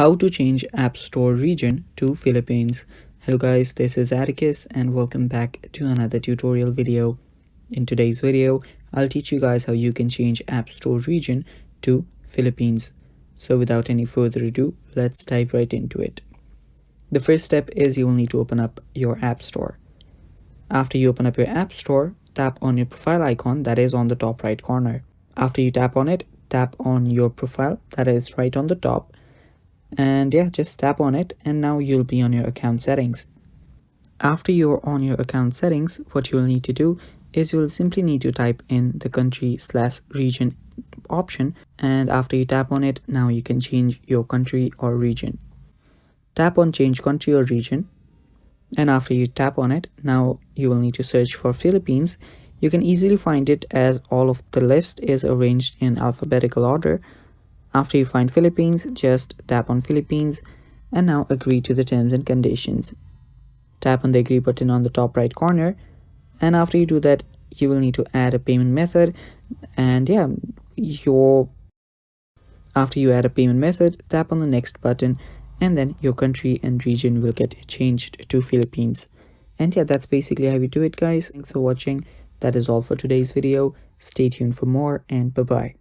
How to change App Store region to Philippines. Hello guys, this is Atticus and welcome back to another tutorial video. In today's video, I'll teach you guys how you can change App Store region to Philippines. So without any further ado, let's dive right into it. The first step is you will need to open up your App Store. After you open up your App Store, tap on your profile icon that is on the top right corner. After you tap on it, tap on your profile that is right on the top. And yeah, just tap on it and now you'll be on your account settings. After you're on your account settings, what you'll need to do is you'll simply need to type in the country/region option, and after you tap on it, now you can change your country or region. Tap on change country or region, and after you tap on it, now you will need to search for Philippines. You can easily find it as all of the list is arranged in alphabetical order. After you find Philippines, just tap on Philippines and now agree to the terms and conditions. Tap on the agree button on the top right corner, and after you do that, you will need to add a payment method. And yeah, after you add a payment method, tap on the next button and then your country and region will get changed to Philippines. And yeah, that's basically how you do it, guys. Thanks for watching. That is all for today's video. Stay tuned for more and bye bye.